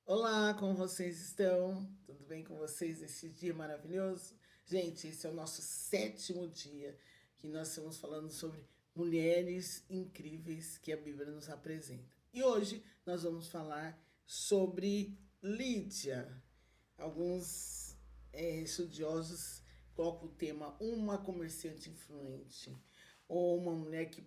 Olá, como vocês estão? Tudo bem com vocês nesse dia maravilhoso? Gente, esse é o nosso sétimo dia que nós estamos falando sobre mulheres incríveis que a Bíblia nos apresenta. E hoje nós vamos falar sobre Lídia. Alguns estudiosos colocam o tema uma comerciante influente ou uma mulher que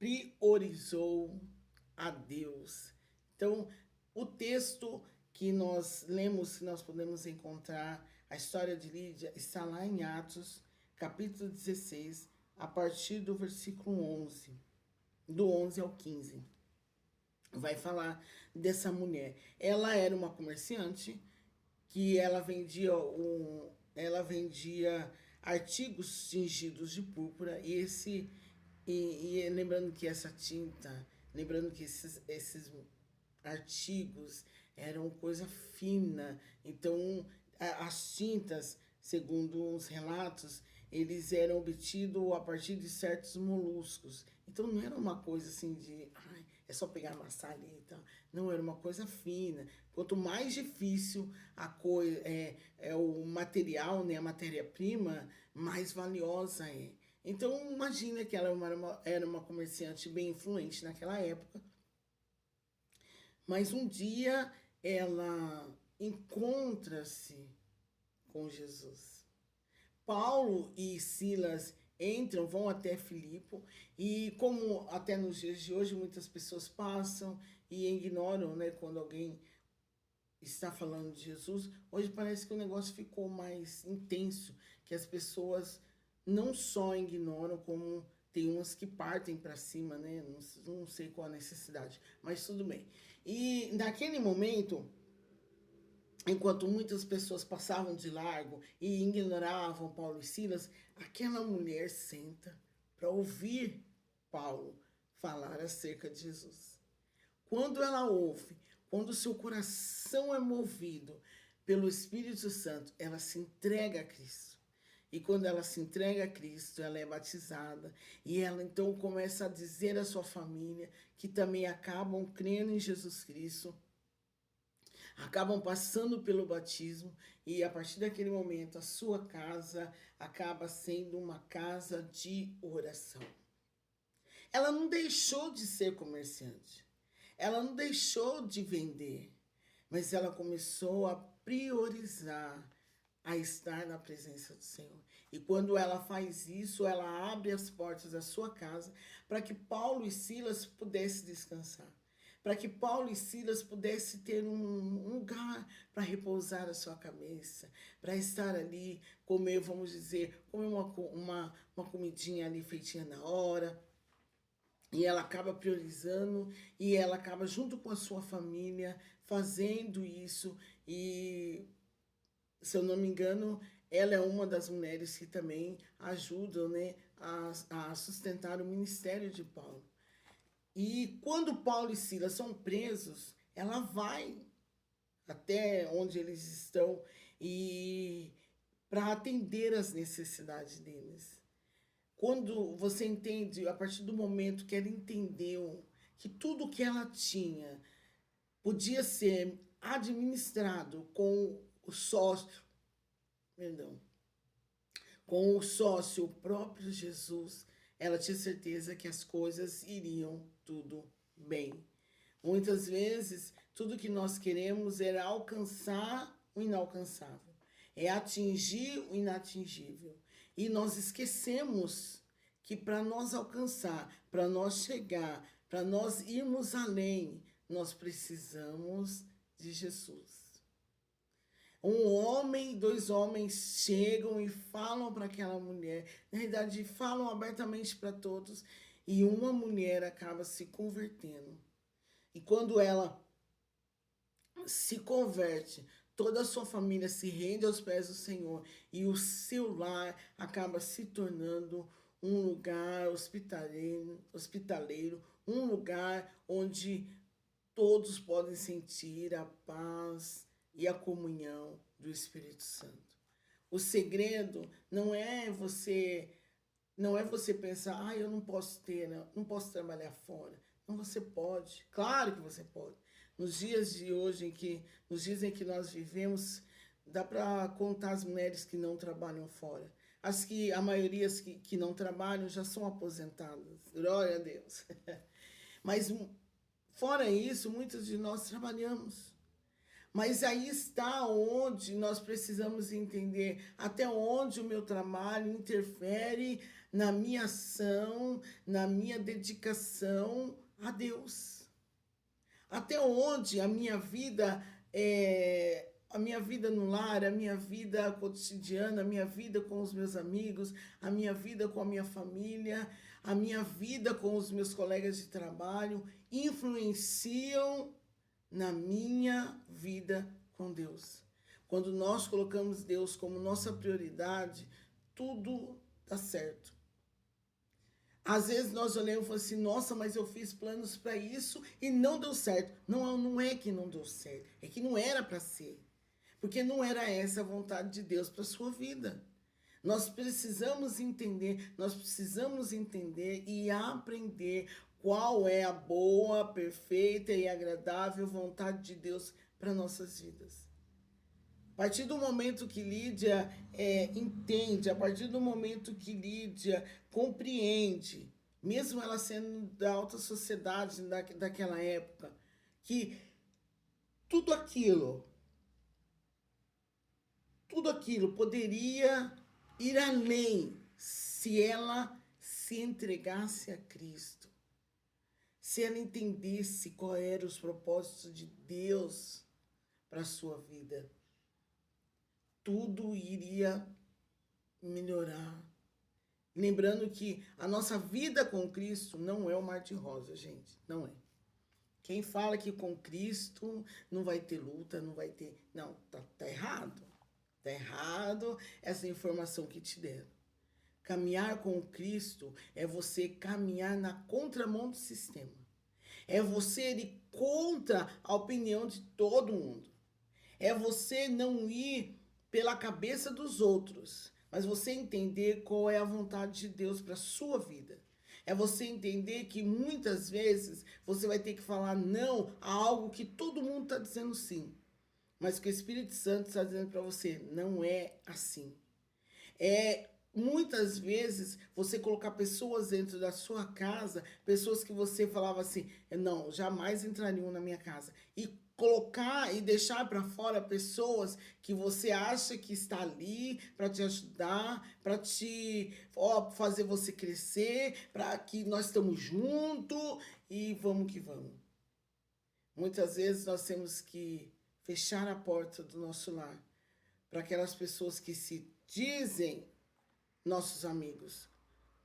priorizou a Deus. Então, o texto que nós lemos, que nós podemos encontrar, a história de Lídia, está lá em Atos, capítulo 16, a partir do versículo 11, do 11 ao 15. Vai falar dessa mulher. Ela era uma comerciante que ela vendia artigos tingidos de púrpura e lembrando que essa tinta, lembrando que esses artigos eram coisa fina, então as tintas, segundo os relatos, eles eram obtidos a partir de certos moluscos. Então não era uma coisa assim de, é só pegar amassar ali e tal. Não, era uma coisa fina. Quanto mais difícil a coisa é o material, né, a matéria-prima, mais valiosa é. Então imagina que ela era uma comerciante bem influente naquela época, mas um dia ela encontra-se com Jesus. Paulo e Silas entram, vão até Filipe, e como até nos dias de hoje muitas pessoas passam e ignoram, né, quando alguém está falando de Jesus, hoje parece que o negócio ficou mais intenso, que as pessoas não só ignoram, como tem umas que partem para cima, né? Não sei qual a necessidade, mas tudo bem. E naquele momento, enquanto muitas pessoas passavam de largo e ignoravam Paulo e Silas, aquela mulher senta para ouvir Paulo falar acerca de Jesus. Quando ela ouve, quando o seu coração é movido pelo Espírito Santo, ela se entrega a Cristo. E quando ela se entrega a Cristo, ela é batizada. E ela então começa a dizer à sua família, que também acabam crendo em Jesus Cristo, acabam passando pelo batismo. E a partir daquele momento, a sua casa acaba sendo uma casa de oração. Ela não deixou de ser comerciante. Ela não deixou de vender, mas ela começou a priorizar a estar na presença do Senhor. E quando ela faz isso, ela abre as portas da sua casa para que Paulo e Silas pudessem descansar. Para que Paulo e Silas pudessem ter um lugar para repousar a sua cabeça, para estar ali, comer, vamos dizer, comer uma comidinha ali feitinha na hora, e ela acaba priorizando e ela acaba junto com a sua família fazendo isso. E, se eu não me engano, ela é uma das mulheres que também ajudam, né, a sustentar o ministério de Paulo. E quando Paulo e Silas são presos, ela vai até onde eles estão e para atender as necessidades deles. Quando você entende, a partir do momento que ela entendeu que tudo que ela tinha podia ser administrado com o sócio, perdão, com o sócio, o próprio Jesus, ela tinha certeza que as coisas iriam tudo bem. Muitas vezes, tudo que nós queremos é alcançar o inalcançável, é atingir o inatingível. E nós esquecemos que para nós alcançar, para nós chegar, para nós irmos além, nós precisamos de Jesus. Um homem, dois homens chegam e falam para aquela mulher, na realidade falam abertamente para todos, e uma mulher acaba se convertendo. E quando ela se converte, toda a sua família se rende aos pés do Senhor e o seu lar acaba se tornando um lugar hospitaleiro, um lugar onde todos podem sentir a paz e a comunhão do Espírito Santo. O segredo não é você pensar, eu não posso ter, não posso trabalhar fora. Não, você pode, claro que você pode. Nos dias de hoje, nos dias em que nós vivemos, dá para contar as mulheres que não trabalham fora. A maioria que não trabalham já são aposentadas. Glória a Deus. Mas fora isso, muitos de nós trabalhamos. Mas aí está onde nós precisamos entender até onde o meu trabalho interfere na minha ação, na minha dedicação a Deus. Até onde a minha vida no lar, a minha vida cotidiana, a minha vida com os meus amigos, a minha vida com a minha família, a minha vida com os meus colegas de trabalho influenciam na minha vida com Deus. Quando nós colocamos Deus como nossa prioridade, tudo dá certo. Às vezes nós olhamos e falamos assim, nossa, mas eu fiz planos para isso e não deu certo. Não é que não deu certo, é que não era para ser. Porque não era essa a vontade de Deus para a sua vida. Nós precisamos entender e aprender qual é a boa, perfeita e agradável vontade de Deus para nossas vidas. A partir do momento que Lídia entende, a partir do momento que Lídia compreende, mesmo ela sendo da alta sociedade daquela época, que tudo aquilo poderia ir além se ela se entregasse a Cristo, se ela entendesse qual eram os propósitos de Deus para a sua vida. Tudo iria melhorar. Lembrando que a nossa vida com Cristo não é um mar de rosa, gente. Não é. Quem fala que com Cristo não vai ter luta, não vai ter... Não, tá errado. Tá errado essa informação que te deram. Caminhar com Cristo é você caminhar na contramão do sistema. É você ir contra a opinião de todo mundo. É você não ir pela cabeça dos outros, mas você entender qual é a vontade de Deus para a sua vida. É você entender que muitas vezes você vai ter que falar não a algo que todo mundo está dizendo sim. Mas que o Espírito Santo está dizendo para você, não é assim. Muitas vezes você colocar pessoas dentro da sua casa, pessoas que você falava assim, não, jamais entrariam na minha casa. E colocar e deixar para fora pessoas que você acha que está ali para te ajudar, para te fazer você crescer, para que nós estamos juntos e vamos que vamos. Muitas vezes nós temos que fechar a porta do nosso lar para aquelas pessoas que se dizem nossos amigos,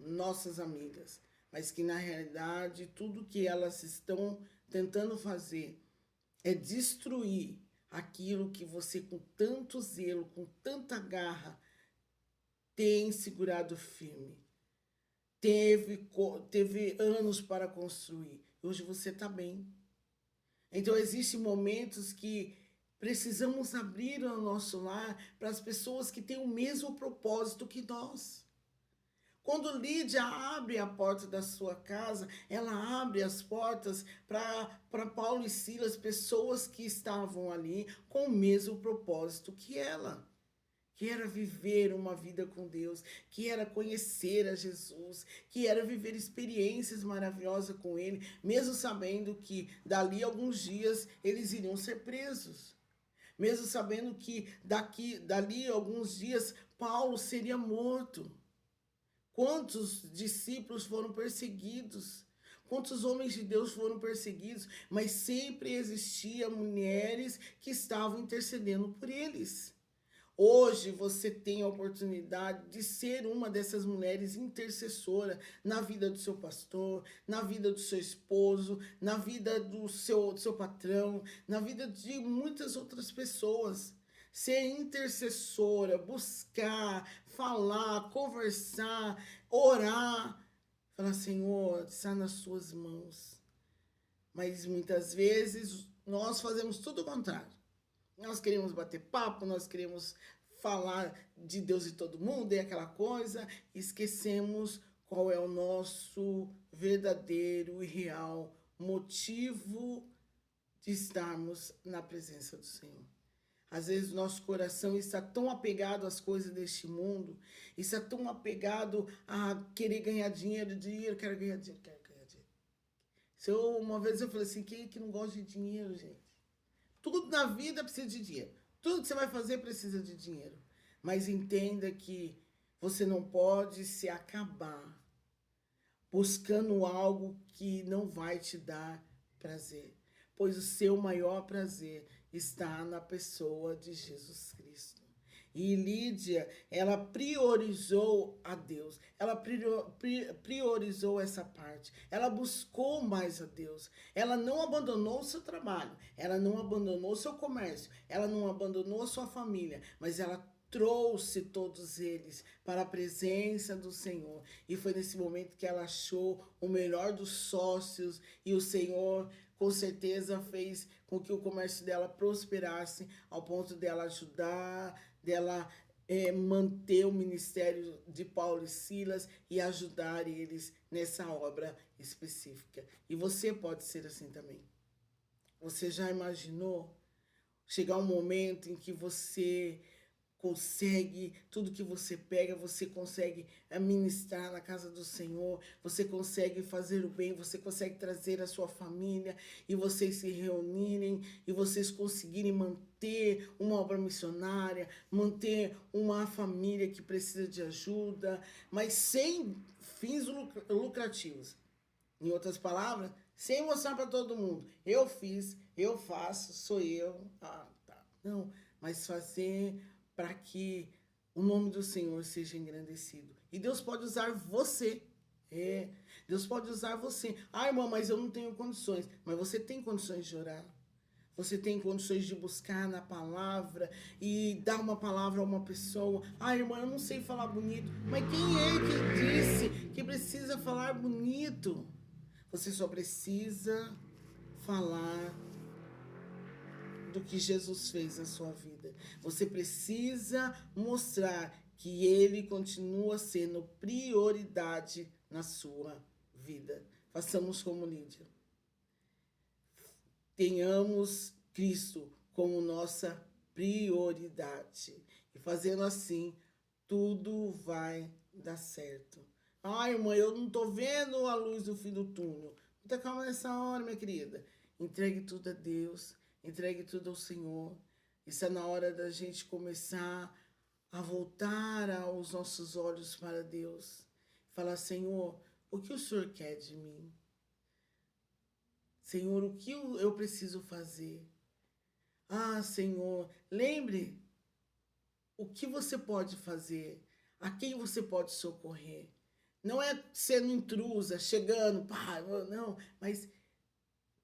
nossas amigas, mas que na realidade tudo que elas estão tentando fazer é destruir aquilo que você com tanto zelo, com tanta garra, tem segurado firme. Teve anos para construir. Hoje você está bem. Então existem momentos que precisamos abrir o nosso lar para as pessoas que têm o mesmo propósito que nós. Quando Lídia abre a porta da sua casa, ela abre as portas para Paulo e Silas, pessoas que estavam ali com o mesmo propósito que ela. Que era viver uma vida com Deus, que era conhecer a Jesus, que era viver experiências maravilhosas com Ele, mesmo sabendo que dali a alguns dias eles iriam ser presos. Mesmo sabendo que dali a alguns dias Paulo seria morto. Quantos discípulos foram perseguidos? Quantos homens de Deus foram perseguidos? Mas sempre existiam mulheres que estavam intercedendo por eles. Hoje você tem a oportunidade de ser uma dessas mulheres intercessora na vida do seu pastor, na vida do seu esposo, na vida do seu patrão, na vida de muitas outras pessoas. Ser intercessora, buscar, falar, conversar, orar. Falar, Senhor, está nas suas mãos. Mas muitas vezes nós fazemos tudo o contrário. Nós queremos bater papo, nós queremos falar de Deus e todo mundo e aquela coisa. Esquecemos qual é o nosso verdadeiro e real motivo de estarmos na presença do Senhor. Às vezes nosso coração está tão apegado às coisas deste mundo, está tão apegado a querer ganhar dinheiro, quero ganhar dinheiro, quero ganhar dinheiro. Uma vez eu falei assim, quem é que não gosta de dinheiro, gente? Tudo na vida precisa de dinheiro. Tudo que você vai fazer precisa de dinheiro. Mas entenda que você não pode se acabar buscando algo que não vai te dar prazer. Pois o seu maior prazer está na pessoa de Jesus Cristo. E Lídia, ela priorizou a Deus, ela priorizou essa parte, ela buscou mais a Deus, ela não abandonou o seu trabalho, ela não abandonou o seu comércio, ela não abandonou a sua família, mas ela trouxe todos eles para a presença do Senhor. E foi nesse momento que ela achou o melhor dos sócios e o Senhor com certeza fez com que o comércio dela prosperasse ao ponto dela ajudar, dela manter o ministério de Paulo e Silas e ajudar eles nessa obra específica. E você pode ser assim também. Você já imaginou chegar um momento em que você consegue, tudo que você pega, você consegue ministrar na casa do Senhor, você consegue fazer o bem, você consegue trazer a sua família e vocês se reunirem e vocês conseguirem manter uma obra missionária, manter uma família que precisa de ajuda, mas sem fins lucrativos. Em outras palavras, sem mostrar para todo mundo, eu fiz, eu faço, sou eu, tá. Não, mas fazer para que o nome do Senhor seja engrandecido. E Deus pode usar você. Deus pode usar você. Ah, irmã, mas eu não tenho condições. Mas você tem condições de orar. Você tem condições de buscar na palavra e dar uma palavra a uma pessoa. Ah, irmã, eu não sei falar bonito. Mas quem é que disse que precisa falar bonito? Você só precisa falar do que Jesus fez na sua vida. Você precisa mostrar que Ele continua sendo prioridade na sua vida. Façamos como Lídia. Tenhamos Cristo como nossa prioridade. E fazendo assim, tudo vai dar certo. Ai, irmã, eu não tô vendo a luz do fim do túnel. Muita calma nessa hora, minha querida. Entregue tudo a Deus. Entregue tudo ao Senhor. Está na hora da gente começar a voltar os nossos olhos para Deus. Falar, Senhor, o que o Senhor quer de mim? Senhor, o que eu preciso fazer? Ah, Senhor, lembre o que você pode fazer, a quem você pode socorrer. Não é sendo intrusa, chegando, pá, não, mas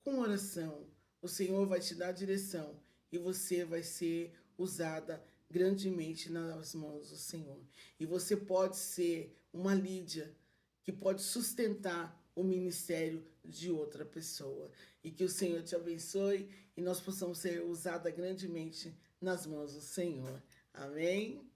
com oração. O Senhor vai te dar direção e você vai ser usada grandemente nas mãos do Senhor. E você pode ser uma Lídia que pode sustentar o ministério de outra pessoa. E que o Senhor te abençoe e nós possamos ser usada grandemente nas mãos do Senhor. Amém?